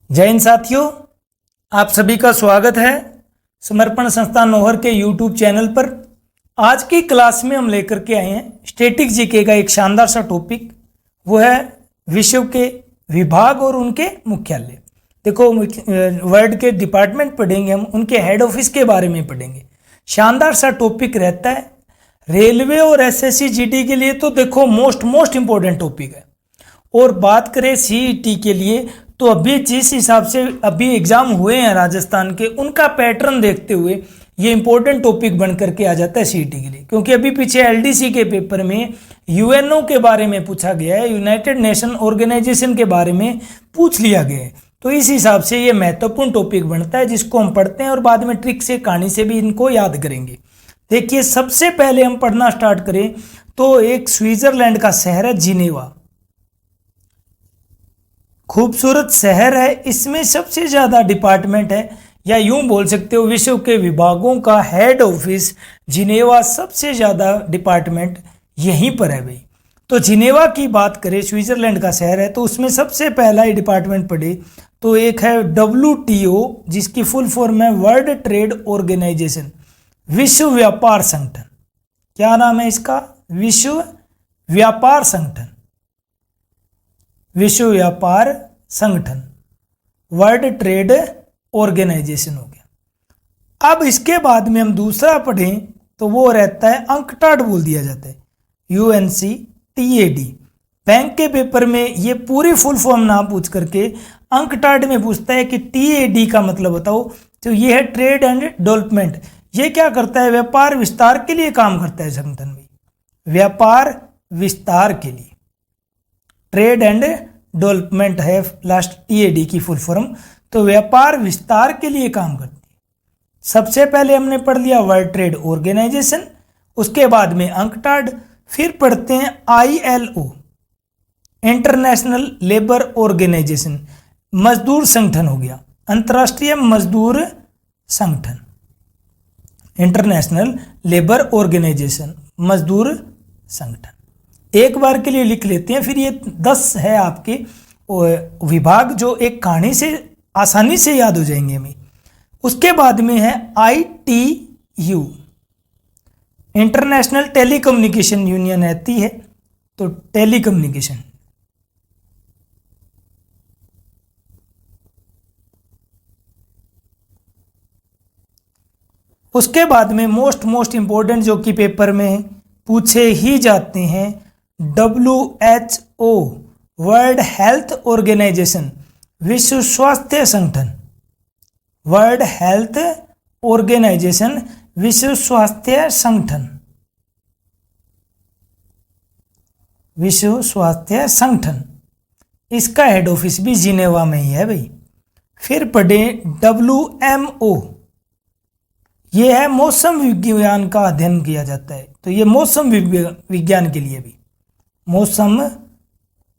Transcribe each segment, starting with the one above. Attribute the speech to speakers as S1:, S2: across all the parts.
S1: जय हिंद साथियों, आप सभी का स्वागत है समर्पण संस्थान नौहर के यूट्यूब चैनल पर। आज की क्लास में हम लेकर के आए हैं स्टैटिक जीके का एक शानदार सा टॉपिक, वो है विश्व के विभाग और उनके मुख्यालय। देखो, वर्ल्ड के डिपार्टमेंट पढ़ेंगे हम, उनके हेड ऑफिस के बारे में पढ़ेंगे। शानदार सा टॉपिक रहता है। रेलवे और एसएससी जीडी के लिए तो देखो मोस्ट इंपॉर्टेंट टॉपिक है। और बात करें सीईटी के लिए तो अभी जिस हिसाब से अभी एग्जाम हुए हैं राजस्थान के, उनका पैटर्न देखते हुए ये इंपॉर्टेंट टॉपिक बन करके आ जाता है सीईटी के लिए। क्योंकि अभी पीछे एलडीसी के पेपर में यूएनओ के बारे में पूछा गया है, यूनाइटेड नेशन ऑर्गेनाइजेशन के बारे में पूछ लिया गया है। तो इस हिसाब से ये महत्वपूर्ण टॉपिक बनता है, जिसको हम पढ़ते हैं और बाद में ट्रिक से कहानी से भी इनको याद करेंगे। देखिए, सबसे पहले हम पढ़ना स्टार्ट करें तो एक स्विट्जरलैंड का शहर है जिनेवा। खूबसूरत शहर है, इसमें सबसे ज़्यादा डिपार्टमेंट है, या यूं बोल सकते हो विश्व के विभागों का हेड ऑफिस जिनेवा, सबसे ज़्यादा डिपार्टमेंट यहीं पर है भाई। तो जिनेवा की बात करें, स्विट्जरलैंड का शहर है, तो उसमें सबसे पहला ही डिपार्टमेंट पढ़े तो एक है WTO, जिसकी फुल फॉर्म है वर्ल्ड ट्रेड ऑर्गेनाइजेशन, विश्व व्यापार संगठन। क्या नाम है इसका? विश्व व्यापार संगठन, विश्व व्यापार संगठन, वर्ल्ड ट्रेड ऑर्गेनाइजेशन हो गया। अब इसके बाद में हम दूसरा पढ़ें तो वो रहता है अंकटाड, बोल दिया जाता है UNCTAD। बैंक के पेपर में ये पूरी फुल फॉर्म ना पूछ करके अंकटाड में पूछता है कि TAD का मतलब बताओ। तो ये है ट्रेड एंड डेवलपमेंट। ये क्या करता है? व्यापार विस्तार के लिए काम करता है संगठन में, व्यापार विस्तार के लिए। ट्रेड एंड डेवलपमेंट है लास्ट TAD की फुल फॉर्म। तो व्यापार विस्तार के लिए काम करती है। सबसे पहले हमने पढ़ लिया वर्ल्ड ट्रेड ऑर्गेनाइजेशन, उसके बाद में अंकटाड, फिर पढ़ते हैं ILO, इंटरनेशनल लेबर ऑर्गेनाइजेशन, मजदूर संगठन हो गया, अंतर्राष्ट्रीय मजदूर संगठन, इंटरनेशनल लेबर ऑर्गेनाइजेशन, मजदूर संगठन। एक बार के लिए लिख लेते हैं, फिर ये 10 है आपके विभाग जो एक कहानी से आसानी से याद हो जाएंगे हमें। उसके बाद में है ITU, इंटरनेशनल टेलीकम्युनिकेशन यूनियन आती है, तो टेलीकम्युनिकेशन। उसके बाद में मोस्ट इंपॉर्टेंट जो कि पेपर में पूछे ही जाते हैं, WHO, वर्ल्ड हेल्थ ऑर्गेनाइजेशन, विश्व स्वास्थ्य संगठन, वर्ल्ड हेल्थ ऑर्गेनाइजेशन, विश्व स्वास्थ्य संगठन, विश्व स्वास्थ्य संगठन। इसका हेड ऑफिस भी जिनेवा में ही है भाई। फिर पढ़े WMO, ये है मौसम विज्ञान का अध्ययन किया जाता है। तो ये मौसम विज्ञान के लिए भी, मौसम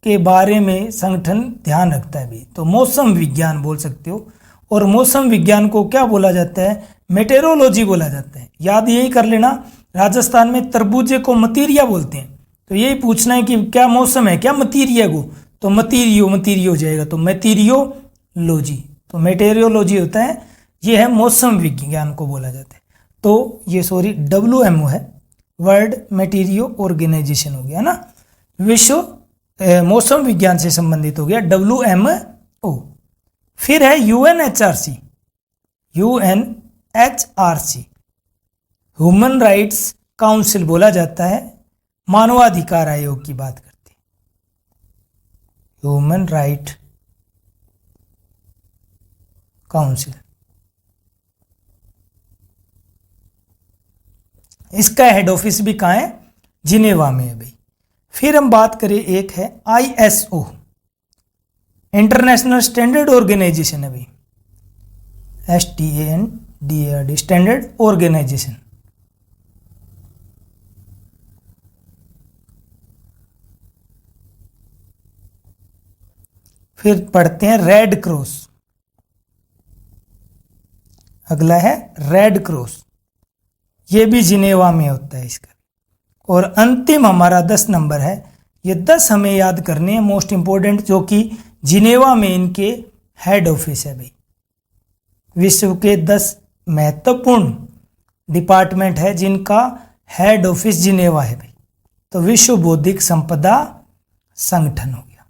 S1: के बारे में संगठन ध्यान रखता है भी, तो मौसम विज्ञान बोल सकते हो। और मौसम विज्ञान को क्या बोला जाता है? मेटेरोलॉजी बोला जाता है। याद यही कर लेना, राजस्थान में तरबूजे को मतीरिया बोलते हैं। तो यही पूछना है कि क्या मौसम है, क्या मतीरिया को, तो मतीरियो हो जाएगा, तो मेटीरियोलॉजी, तो मेटेरियोलॉजी होता है, ये है मौसम विज्ञान को बोला जाता है। तो ये WMO है, वर्ल्ड मेटीरियो ऑर्गेनाइजेशन हो गया ना, विश्व मौसम विज्ञान से संबंधित हो गया WMO। फिर है UNHRC, ह्यूमन राइट्स काउंसिल बोला जाता है, मानवाधिकार आयोग की बात करते हैं, ह्यूमन राइट काउंसिल। इसका हेड ऑफिस भी कहाँ है? जिनेवा में है भाई। फिर हम बात करें, एक है ISO, इंटरनेशनल स्टैंडर्ड ऑर्गेनाइजेशन है भाई, STANDARD, स्टैंडर्ड ऑर्गेनाइजेशन। फिर पढ़ते हैं रेड क्रॉस, अगला है रेड क्रॉस, ये भी जिनेवा में होता है इसका। और अंतिम हमारा 10 नंबर है, ये 10 हमें याद करने हैं मोस्ट इंपॉर्टेंट, जो कि जिनेवा में इनके हेड ऑफिस है भाई। विश्व के 10 महत्वपूर्ण डिपार्टमेंट है जिनका हेड ऑफिस जिनेवा है भाई। तो विश्व बौद्धिक संपदा संगठन हो गया।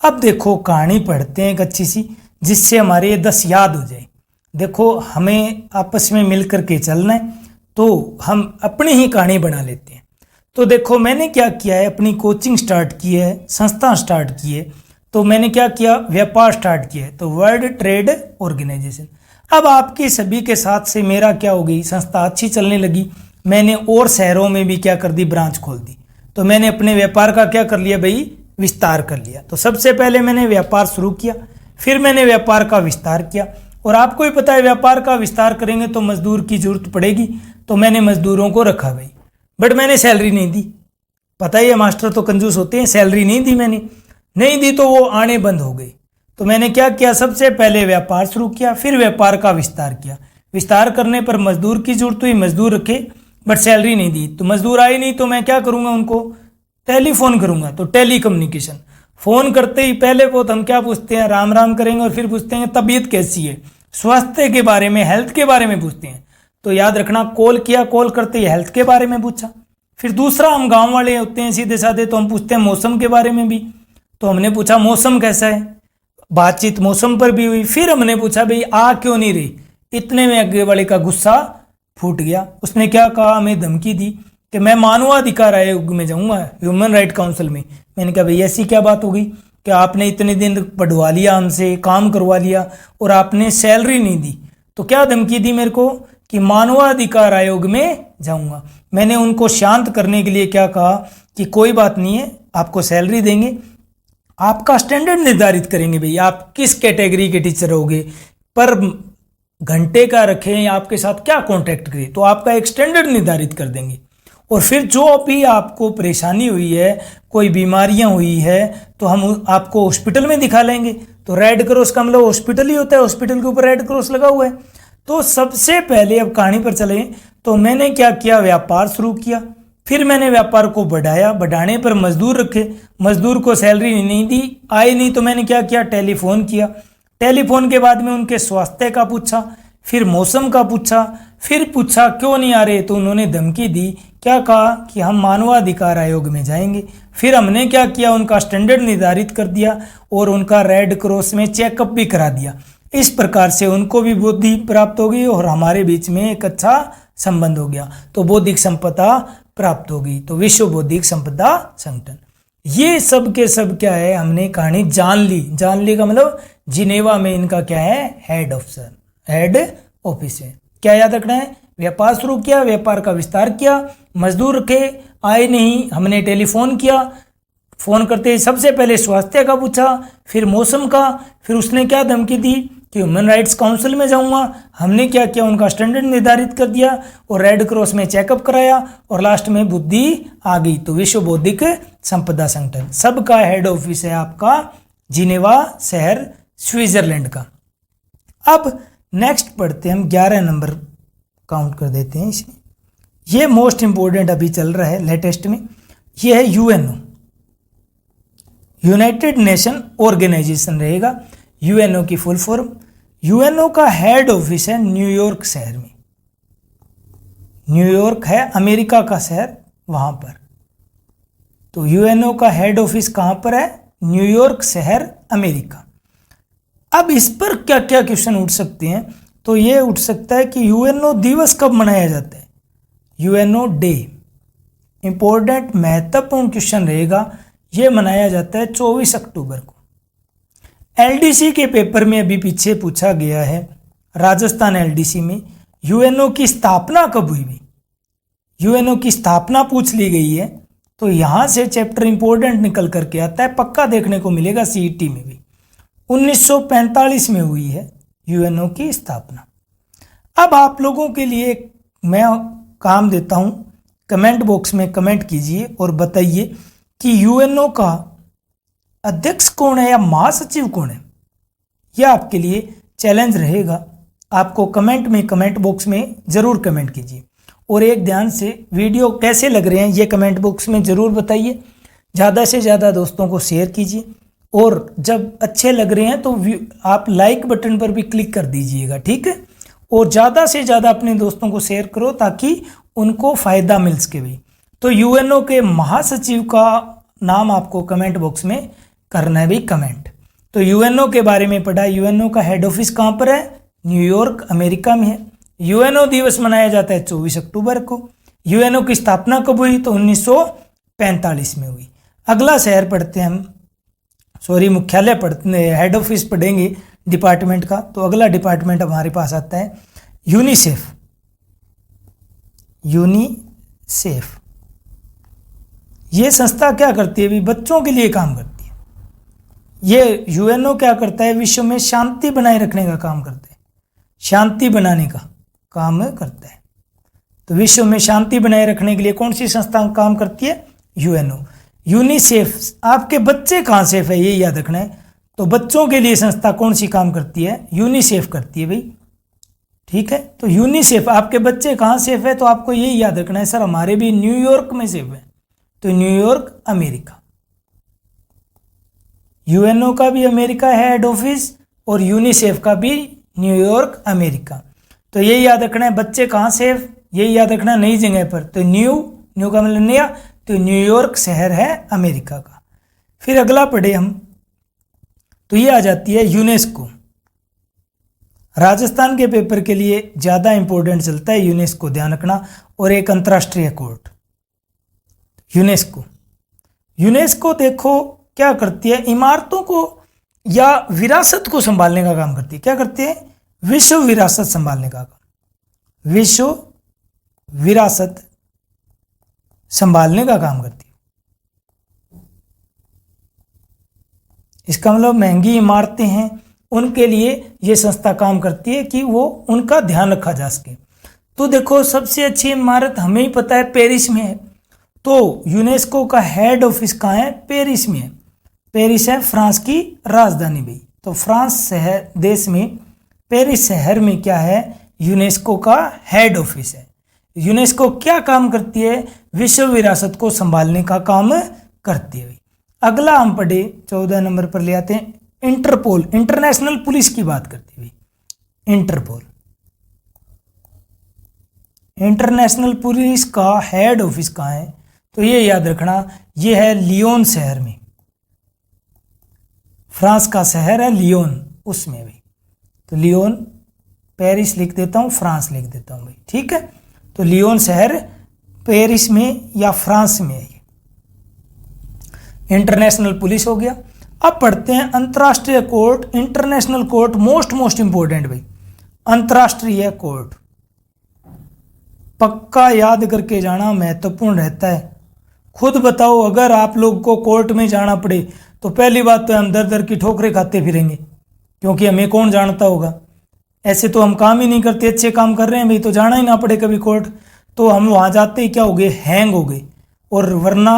S1: अब देखो कहानी पढ़ते हैं एक अच्छी सी, जिससे हमारे ये 10 याद हो जाए। देखो हमें आपस में मिल करके चलना है, तो हम अपनी ही कहानी बना लेते हैं। तो देखो मैंने क्या किया है, अपनी कोचिंग स्टार्ट की है, संस्था स्टार्ट की है। तो मैंने क्या किया, व्यापार स्टार्ट किया है, तो वर्ल्ड ट्रेड ऑर्गेनाइजेशन। अब आपके सभी के साथ से मेरा क्या हो गई, संस्था अच्छी चलने लगी। मैंने और शहरों में भी क्या कर दी, ब्रांच खोल दी। तो मैंने अपने व्यापार का क्या कर लिया भाई, विस्तार कर लिया। तो सबसे पहले मैंने व्यापार शुरू किया, फिर मैंने व्यापार का विस्तार किया। और आपको ही पता है व्यापार का विस्तार करेंगे तो मजदूर की जरूरत पड़ेगी। तो मैंने मजदूरों को रखा भाई, बट मैंने सैलरी नहीं दी। पता ही है मास्टर तो कंजूस होते हैं, सैलरी नहीं दी। मैंने नहीं दी तो वो आने बंद हो गई। तो मैंने क्या किया, सबसे पहले व्यापार शुरू किया, फिर व्यापार का विस्तार किया। विस्तार करने पर मजदूर की जरूरत हुई, मजदूर रखे, बट सैलरी नहीं दी। तो मजदूर आए नहीं, तो मैं क्या करूंगा, उनको टेलीफोन करूंगा। तो टेली कम्युनिकेशन, फोन करते ही पहले बहुत हम क्या पूछते हैं, राम राम करेंगे, और फिर पूछते हैं तबीयत कैसी है, स्वास्थ्य के बारे में, हेल्थ के बारे में पूछते हैं। तो याद रखना, कॉल किया, कॉल करते ही हेल्थ के बारे में पूछा। फिर दूसरा, हम गांव वाले होते हैं सीधे साधे, तो हम पूछते हैं मौसम के बारे में भी। तो हमने पूछा मौसम कैसा है, बातचीत मौसम पर भी हुई। फिर हमने पूछा भाई आ क्यों नहीं रही। इतने में आगे वाले का गुस्सा फूट गया। उसने क्या कहा, हमें धमकी दी कि मैं मानवाधिकार आयोग में जाऊंगा, ह्यूमन राइट काउंसिल में। मैंने कहा भाई ऐसी क्या बात हो गई कि आपने इतने दिन पढ़वा लिया, हमसे काम करवा लिया, और आपने सैलरी नहीं दी। तो क्या धमकी दी मेरे को कि मानवाधिकार आयोग में जाऊंगा। मैंने उनको शांत करने के लिए क्या कहा कि कोई बात नहीं है, आपको सैलरी देंगे, आपका स्टैंडर्ड निर्धारित करेंगे भाई, आप किस कैटेगरी के टीचर होगे, पर घंटे का रखें या आपके साथ क्या कॉन्टैक्ट करें, तो आपका एक स्टैंडर्ड निर्धारित कर देंगे। और फिर जो भी आपको परेशानी हुई है, कोई बीमारियां हुई है, तो हम आपको हॉस्पिटल में दिखा लेंगे। तो रेड क्रॉस का मतलब हॉस्पिटल ही होता है, हॉस्पिटल के ऊपर रेड क्रॉस लगा हुआ है। तो सबसे पहले अब कहानी पर चले, तो मैंने क्या किया, व्यापार शुरू किया। फिर मैंने व्यापार को बढ़ाया, बढ़ाने पर मजदूर रखे, मजदूर को सैलरी नहीं दी, आए नहीं, तो मैंने क्या किया, टेलीफोन किया। टेलीफोन के बाद में उनके स्वास्थ्य का पूछा, फिर मौसम का पूछा, फिर पूछा क्यों नहीं आ रहे, तो उन्होंने धमकी दी, क्या कहा कि हम मानवाधिकार आयोग में जाएंगे। फिर हमने क्या किया, उनका स्टैंडर्ड निर्धारित कर दिया और उनका रेड क्रॉस में चेकअप भी करा दिया। इस प्रकार से उनको भी बुद्धि प्राप्त हो गई और हमारे बीच में एक अच्छा संबंध हो गया। तो बौद्धिक संपदा प्राप्त हो गई। तो विश्व बौद्धिक संपदा संगठन, ये सब के सब क्या है, हमने कहानी जान ली। जान ली का मतलब जिनेवा में इनका क्या है, हेड ऑफिस है। क्या याद रखना है, व्यापार शुरू किया, व्यापार का विस्तार किया, मजदूर रखे, आए नहीं, हमने टेलीफोन किया, फोन करते ही सबसे पहले स्वास्थ्य का पूछा, फिर मौसम का, फिर उसने क्या धमकी दी कि ह्यूमन राइट्स काउंसिल में जाऊंगा। हमने क्या किया, उनका स्टैंडर्ड निर्धारित कर दिया और रेड क्रॉस में चेकअप कराया, और लास्ट में बुद्धि आ गई। तो विश्व बौद्धिक संपदा संगठन, सबका हेड ऑफिस है आपका जिनेवा शहर, स्विट्जरलैंड का। अब नेक्स्ट पढ़ते हैं हम, 11 नंबर काउंट कर देते हैं इसमें। ये मोस्ट इंपोर्टेंट अभी चल रहा है लेटेस्ट में, ये है यूएनओ, यूनाइटेड नेशन ऑर्गेनाइजेशन रहेगा। यूएनओ की फुल फॉर्म, यूएनओ का हेड ऑफिस है न्यूयॉर्क शहर में। न्यूयॉर्क है अमेरिका का शहर, वहां पर। तो यूएनओ का हेड ऑफिस कहां पर है, न्यूयॉर्क शहर, अमेरिका। अब इस पर क्या क्या क्वेश्चन उठ सकते हैं, तो ये उठ सकता है कि यूएनओ दिवस कब मनाया जाता है, यूएनओ डे। इंपॉर्टेंट महत्वपूर्ण क्वेश्चन रहेगा, ये मनाया जाता है 24 अक्टूबर को। एलडीसी के पेपर में अभी पीछे पूछा गया है, राजस्थान एलडीसी में यूएनओ की स्थापना कब हुई, यूएनओ की स्थापना पूछ ली गई है। तो यहां से चैप्टर इंपॉर्टेंट निकल करके आता है, पक्का देखने को मिलेगा सीईटी में भी। 1945 में हुई है यूएनओ की स्थापना। अब आप लोगों के लिए मैं काम देता हूं, कमेंट बॉक्स में कमेंट कीजिए और बताइए कि यूएनओ का अध्यक्ष कौन है या महासचिव कौन है। यह आपके लिए चैलेंज रहेगा, आपको कमेंट बॉक्स में जरूर कमेंट कीजिए। और एक ध्यान से, वीडियो कैसे लग रहे हैं ये कमेंट बॉक्स में जरूर बताइए। ज़्यादा से ज़्यादा दोस्तों को शेयर कीजिए और जब अच्छे लग रहे हैं तो आप लाइक बटन पर भी क्लिक कर दीजिएगा, ठीक है। और ज़्यादा से ज़्यादा अपने दोस्तों को शेयर करो ताकि उनको फ़ायदा मिल सके भाई। तो यूएनओ के महासचिव का नाम आपको कमेंट बॉक्स में करना है भाई, कमेंट। तो यूएनओ के बारे में पढ़ा। यूएनओ का हेड ऑफिस कहाँ पर है? न्यूयॉर्क, अमेरिका में है। यूएनओ दिवस मनाया जाता है 24 अक्टूबर को। यूएनओ की स्थापना कब हुई? तो 1945 में हुई। अगला शहर पढ़ते हैं हम, मुख्यालय पढ़ते, हेड ऑफिस पढ़ेंगे डिपार्टमेंट का। तो अगला डिपार्टमेंट हमारे पास आता है यूनिसेफ। यूनिसेफ ये संस्था क्या करती है भी? बच्चों के लिए काम करती है। ये यूएनओ क्या करता है? विश्व में शांति बनाए रखने का काम करता है, शांति बनाने का काम करता है। तो विश्व में शांति बनाए रखने के लिए कौन सी संस्था काम करती है? यूएनओ। यूनिसेफ, आपके बच्चे कहाँ सेफ है ये याद रखना है। तो बच्चों के लिए संस्था कौन सी काम करती है? यूनिसेफ करती है भाई, ठीक है। तो यूनिसेफ, आपके बच्चे कहाँ सेफ है? तो आपको यही याद रखना है सर हमारे भी न्यूयॉर्क में सेफ है। तो न्यूयॉर्क, अमेरिका। यूएनओ का भी अमेरिका है हेड ऑफिस और यूनिसेफ का भी न्यूयॉर्क, अमेरिका। तो यही याद रखना है बच्चे कहाँ सेफ, यही याद रखना नई जगह पर। तो न्यू का मतलब नया, तो न्यूयॉर्क शहर है अमेरिका का। फिर अगला पढ़े हम, तो ये आ जाती है यूनेस्को। राजस्थान के पेपर के लिए ज़्यादा इंपॉर्टेंट चलता है यूनेस्को, ध्यान रखना। और एक अंतर्राष्ट्रीय कोर्ट, यूनेस्को। यूनेस्को देखो क्या करती है? इमारतों को या विरासत को संभालने का काम करती है। क्या करती है? विश्व विरासत संभालने का काम, विश्व विरासत संभालने का काम करती है। इसका मतलब महंगी इमारतें हैं उनके लिए ये संस्था काम करती है कि वो उनका ध्यान रखा जा सके। तो देखो सबसे अच्छी इमारत हमें ही पता है पेरिस में है। तो यूनेस्को का हेड ऑफिस कहाँ है? पेरिस में है। पेरिस है फ्रांस की राजधानी भाई। तो फ्रांस शहर देश में पेरिस शहर में क्या है? यूनेस्को का हेड ऑफिस है। यूनेस्को क्या काम करती है? विश्व विरासत को संभालने का काम करती है। अगला हम पढ़े 14 नंबर पर ले आते हैं इंटरपोल। इंटरनेशनल पुलिस की बात करती है। इंटरपोल, इंटरनेशनल पुलिस का हेड ऑफिस कहाँ है? तो ये याद रखना, ये है लियोन शहर में। फ्रांस का शहर है लियोन, उसमें भी। तो लियोन, पेरिस लिख देता हूँ, फ्रांस लिख देता हूँ भाई, ठीक है। तो लियोन शहर पेरिस में या फ्रांस में है। इंटरनेशनल पुलिस हो गया। अब पढ़ते हैं अंतर्राष्ट्रीय court, international court, most important भाई। अंतर्राष्ट्रीय कोर्ट पक्का याद करके जाना, महत्वपूर्ण रहता है। खुद बताओ अगर आप लोग को कोर्ट में जाना पड़े तो पहली बात तो हम दर दर की ठोकरें खाते फिरेंगे, क्योंकि हमें कौन जानता होगा। ऐसे तो हम काम ही नहीं करते, अच्छे काम कर रहे हैं भाई, तो जाना ही ना पड़े कभी कोर्ट। तो हम वहाँ जाते ही क्या हो गए? हैंग हो गए। और वरना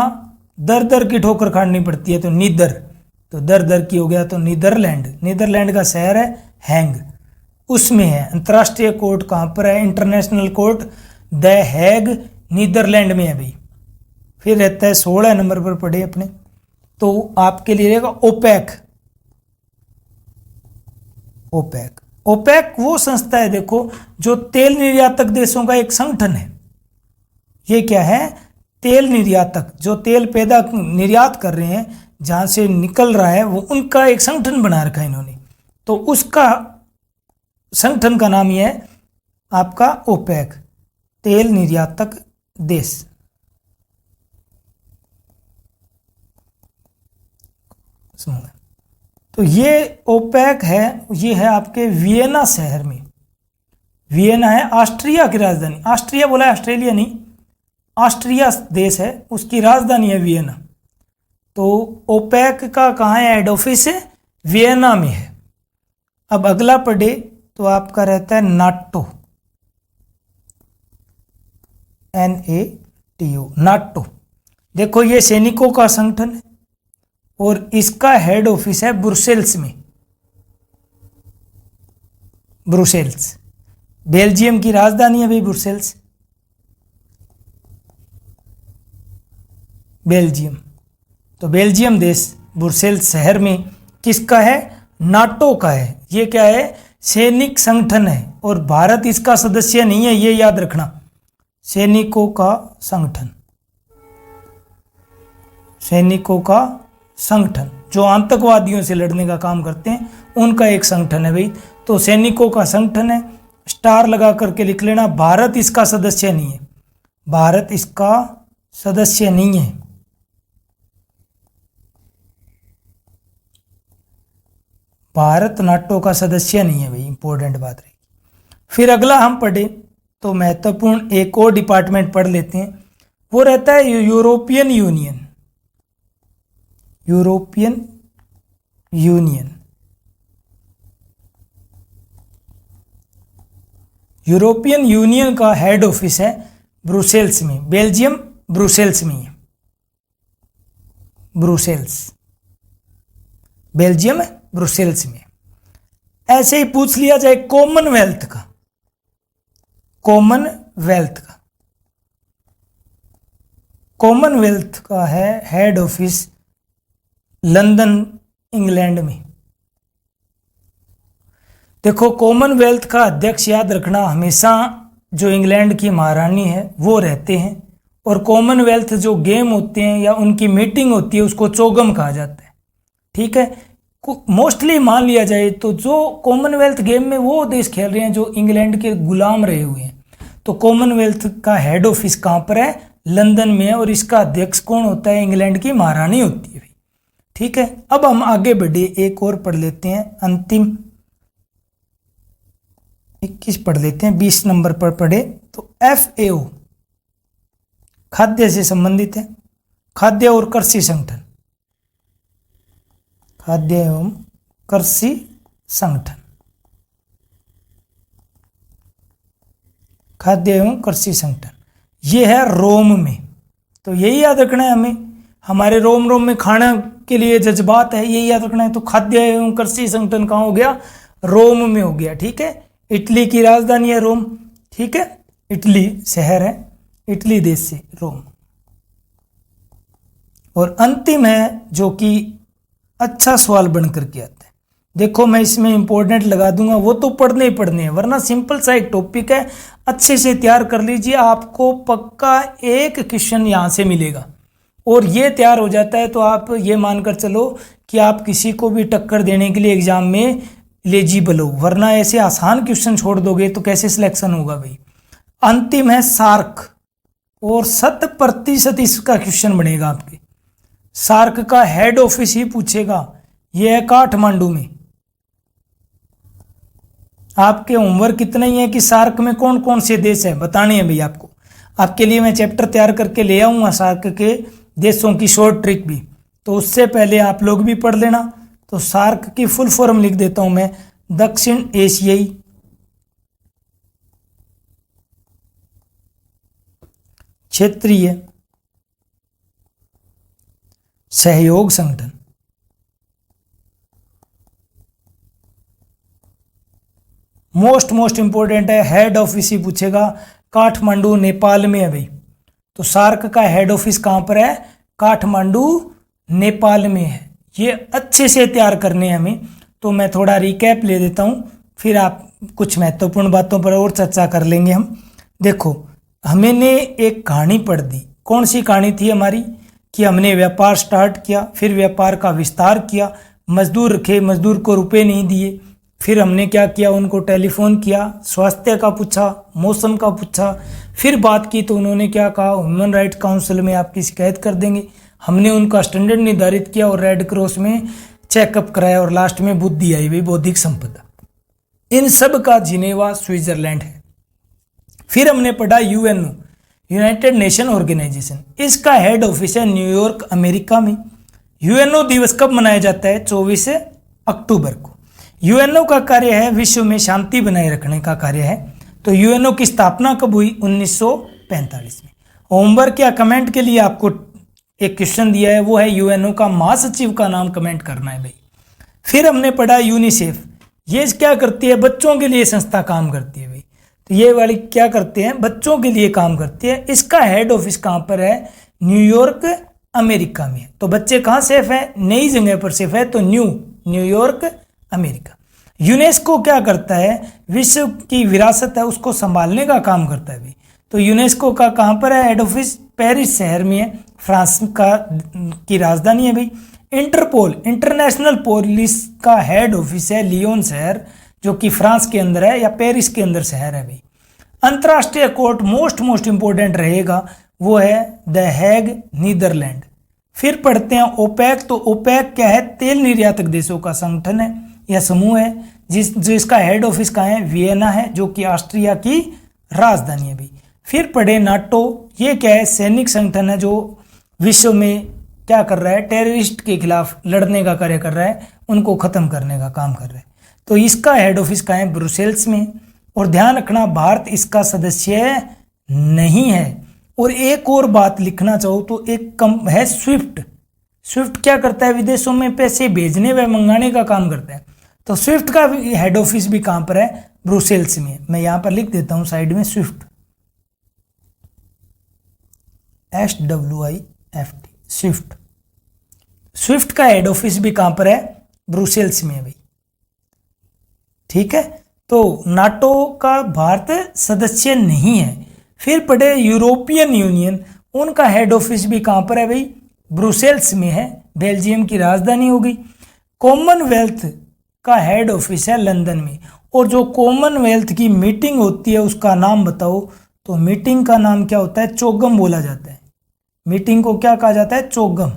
S1: दर दर की ठोकर खानी पड़ती है। तो नीदर, तो दर दर की हो गया। तो नीदरलैंड, नीदरलैंड का शहर है हैंग, उसमें है। अंतर्राष्ट्रीय कोर्ट कहाँ पर है? International Court the Hague, Netherland में है भाई। फिर रहता है 16 नंबर पर पढ़े अपने, तो आपके लिए रहेगा ओपेक। ओपेक, ओपेक वो संस्था है देखो जो तेल निर्यातक देशों का एक संगठन है। ये क्या है? तेल निर्यातक, जो तेल पैदा निर्यात कर रहे हैं, जहां से निकल रहा है, वो उनका एक संगठन बना रखा है इन्होंने। तो उसका संगठन का नाम यह है आपका ओपेक, तेल निर्यातक देश। तो ये ओपेक है, ये है आपके वियना शहर में। वियना है ऑस्ट्रिया की राजधानी। ऑस्ट्रिया बोला है, ऑस्ट्रेलिया नहीं, ऑस्ट्रिया देश है, उसकी राजधानी है वियना। तो ओपेक का कहाँ है हेड ऑफिस? है वियना में है। अब अगला पढ़े तो आपका रहता है नाटो, NATO, नाटो। देखो ये सैनिकों का संगठन है और इसका हेड ऑफिस है ब्रुसेल्स में। ब्रुसेल्स बेल्जियम की राजधानी है भाई, ब्रुसेल्स, बेल्जियम। तो बेल्जियम देश ब्रुसेल्स शहर में किसका है? नाटो का है। ये क्या है? सैनिक संगठन है और भारत इसका सदस्य नहीं है, ये याद रखना। सैनिकों का संगठन, सैनिकों का संगठन जो आतंकवादियों से लड़ने का काम करते हैं, उनका एक संगठन है भाई। तो सैनिकों का संगठन है, स्टार लगा करके लिख लेना। भारत इसका सदस्य नहीं है, भारत इसका सदस्य नहीं है। भारत नाटो का सदस्य नहीं है भाई, इंपॉर्टेंट बात रही। फिर अगला हम पढ़े तो महत्वपूर्ण एक और डिपार्टमेंट पढ़ लेते हैं, वो रहता है European union. European union, European union का हेड ऑफिस है ब्रुसेल्स में, बेल्जियम ब्रुसेल्स में है। ब्रुसेल्स, बेल्जियम है, ब्रुसेल्स में। ऐसे ही पूछ लिया जाए कॉमनवेल्थ का, कॉमनवेल्थ का, कॉमनवेल्थ का है हेड ऑफिस लंदन इंग्लैंड में। देखो कॉमनवेल्थ का अध्यक्ष याद रखना हमेशा जो इंग्लैंड की महारानी है वो रहते हैं, और कॉमनवेल्थ जो गेम होते हैं या उनकी मीटिंग होती है उसको चोगम कहा जाता है। ठीक है, मोस्टली मान लिया जाए तो जो कॉमनवेल्थ गेम में वो देश खेल रहे हैं जो इंग्लैंड के गुलाम रहे हुए हैं। तो कॉमनवेल्थ का हेड ऑफिस कहाँ पर है? लंदन में है, और इसका अध्यक्ष कौन होता है? इंग्लैंड की महारानी होती है। ठीक है, अब हम आगे बढ़े, एक और पढ़ लेते हैं, अंतिम 21 पढ़ लेते हैं, 20 नंबर पर पढ़े तो FAO खाद्य से संबंधित है, खाद्य और कृषि संगठन, खाद्य एवं कृषि संगठन, खाद्य एवं कृषि संगठन, ये है रोम में। तो यही याद रखना है हमें, हमारे रोम रोम में खाना के लिए जज्बात है, यही याद रखना है। तो खाद्य एवं कृषि संगठन कहाँ हो गया? रोम में हो गया। ठीक है, इटली की राजधानी है रोम। ठीक है, इटली शहर है, इटली देश से रोम। और अंतिम है जो कि अच्छा सवाल बन करके आता है, देखो मैं इसमें इंपॉर्टेंट लगा दूंगा, वो तो पढ़ने ही पढ़ने हैं, वरना सिंपल सा एक टॉपिक है, अच्छे से तैयार कर लीजिए, आपको पक्का एक क्वेश्चन यहाँ से मिलेगा। और ये तैयार हो जाता है तो आप ये मानकर चलो कि आप किसी को भी टक्कर देने के लिए एग्जाम में एलिजिबल हो, वरना ऐसे आसान क्वेश्चन छोड़ दोगे तो कैसे सिलेक्शन होगा भाई। अंतिम है सार्क, और 100% इसका क्वेश्चन बनेगा आपके। सार्क का हेड ऑफिस ही पूछेगा, यह है काठमांडू में। आपके होमवर्क इतना ही है कि सार्क में कौन कौन से देश है बताने हैं भाई आपको। आपके लिए मैं चैप्टर तैयार करके ले आऊंगा सार्क के देशों की शॉर्ट ट्रिक भी, तो उससे पहले आप लोग भी पढ़ लेना। तो सार्क की फुल फॉर्म लिख देता हूं मैं, दक्षिण एशियाई क्षेत्रीय सहयोग संगठन। मोस्ट इंपॉर्टेंट है, हेड ऑफिस ही पूछेगा, काठमांडू नेपाल में है भाई। तो सार्क का हेड ऑफिस कहां पर है? काठमांडू नेपाल में है। ये अच्छे से तैयार करने हैं हमें। तो मैं थोड़ा रिकैप ले देता हूं, फिर आप कुछ महत्वपूर्ण बातों पर और चर्चा कर लेंगे हम। देखो हमने एक कहानी पढ़ दी, कौन सी कहानी थी हमारी? कि हमने व्यापार स्टार्ट किया, फिर व्यापार का विस्तार किया, मजदूर रखे, मजदूर को रुपए नहीं दिए, फिर हमने क्या किया, उनको टेलीफोन किया, स्वास्थ्य का पूछा, मौसम का पूछा, फिर बात की तो उन्होंने क्या कहा, ह्यूमन राइट काउंसिल में आपकी शिकायत कर देंगे। हमने उनका स्टैंडर्ड निर्धारित किया और रेड क्रॉस में चेकअप कराया, और लास्ट में बुद्धि आई हुई बौद्धिक संपदा। इन सब का जिनेवा स्विट्जरलैंड है। फिर हमने पढ़ा यूएनओ, यूनाइटेड नेशन ऑर्गेनाइजेशन, इसका हेड ऑफिस है न्यूयॉर्क अमेरिका में। यूएनओ दिवस कब मनाया जाता है? 24 अक्टूबर को। यूएनओ का कार्य है विश्व में शांति बनाए रखने का कार्य है। तो यूएनओ की स्थापना कब हुई? 1945 में। होमवर्क या कमेंट के लिए आपको एक क्वेश्चन दिया है, वो है यूएनओ का महासचिव का नाम कमेंट करना है भाई। फिर हमने पढ़ा यूनिसेफ, ये क्या करती है? बच्चों के लिए संस्था काम करती है भाई। तो ये वाली क्या करते हैं? बच्चों के लिए काम करती है। इसका हेड ऑफिस कहाँ पर है? न्यूयॉर्क अमेरिका में है। तो बच्चे कहाँ सेफ है? नई जगह पर सेफ है, तो न्यूयॉर्क अमेरिका। यूनेस्को क्या करता है? विश्व की विरासत है उसको संभालने का काम करता है भाई। तो यूनेस्को का कहाँ पर है हेड ऑफिस? पेरिस शहर में है, फ्रांस की राजधानी है भाई। इंटरपोल इंटरनेशनल पुलिस का हेड ऑफिस है लियोन शहर, जो कि फ्रांस के अंदर है या पेरिस के अंदर शहर है भाई। अंतर्राष्ट्रीय कोर्ट मोस्ट इंपॉर्टेंट रहेगा, वो है द हैग, नीदरलैंड। फिर पढ़ते हैं ओपेक। तो ओपेक क्या है? तेल निर्यातक देशों का संगठन है या समूह है, जिसका हेड ऑफिस कहाँ है? वियना है, जो कि ऑस्ट्रिया की राजधानी है भाई। फिर पढ़े नाटो। ये क्या है? सैनिक संगठन है जो विश्व में क्या कर रहा है? टेररिस्ट के खिलाफ लड़ने का कार्य कर रहा है, उनको खत्म करने का काम कर रहा है। तो इसका हेड ऑफिस कहाँ है? ब्रुसेल्स में। और ध्यान रखना, भारत इसका सदस्य नहीं है। और एक और बात लिखना चाहो तो एक कम है स्विफ्ट। स्विफ्ट क्या करता है? विदेशों में पैसे भेजने व मंगाने का काम करता है। तो स्विफ्ट का हेड ऑफिस भी कहाँ पर है? ब्रुसेल्स में। मैं यहाँ पर लिख देता हूँ साइड में स्विफ्ट, SWIFT, स्विफ्ट। स्विफ्ट का हेड ऑफिस भी कहाँ पर है? ब्रुसेल्स में है भाई। ठीक है, तो नाटो का भारत सदस्य नहीं है। फिर पढ़े यूरोपियन यूनियन। उनका हेड ऑफिस भी कहाँ पर है भाई? ब्रुसेल्स में है, बेल्जियम की राजधानी होगी। कॉमनवेल्थ का हेड ऑफिस है लंदन में। और जो कॉमनवेल्थ की मीटिंग होती है उसका नाम बताओ। तो मीटिंग का नाम क्या होता है? चोगम बोला जाता है। मीटिंग को क्या कहा जाता है? चोगम।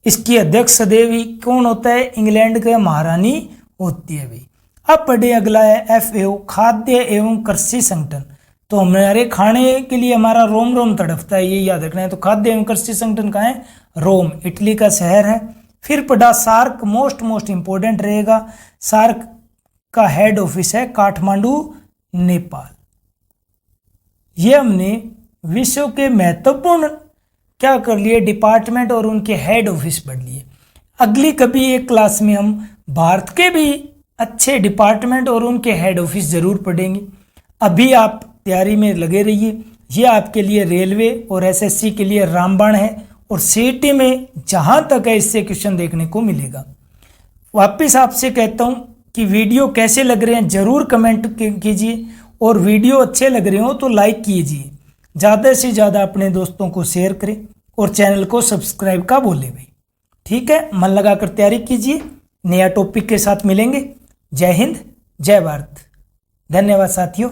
S1: इसकी अध्यक्ष सदैव ही कौन होता है? इंग्लैंड के महारानी होती है भाई। अब पढ़े अगला है FAO, खाद्य एवं कृषि संगठन। तो हमारे खाने के लिए हमारा रोम रोम तड़पता है, ये याद रखना है। तो खाद्य एवं कृषि संगठन कहाँ है? रोम, इटली का शहर है। फिर पढ़ा सार्क, मोस्ट इंपोर्टेंट रहेगा। सार्क का हेड ऑफिस है काठमांडू, नेपाल। ये हमने विश्व के महत्वपूर्ण क्या कर लिए? डिपार्टमेंट और उनके हेड ऑफिस पढ़ लिए। अगली कभी एक क्लास में हम भारत के भी अच्छे डिपार्टमेंट और उनके हेड ऑफिस जरूर पढ़ेंगे। अभी आप तैयारी में लगे रहिए। ये आपके लिए रेलवे और SSC के लिए रामबाण है, और CET में जहां तक है इससे क्वेश्चन देखने को मिलेगा। वापस आपसे कहता हूं कि वीडियो कैसे लग रहे हैं जरूर कमेंट कीजिए, और वीडियो अच्छे लग रहे हो तो लाइक कीजिए। ज़्यादा से ज़्यादा अपने दोस्तों को शेयर करें, और चैनल को सब्सक्राइब का बोले भाई। ठीक है, मन लगाकर तैयारी कीजिए। नया टॉपिक के साथ मिलेंगे। जय हिंद, जय भारत। धन्यवाद साथियों।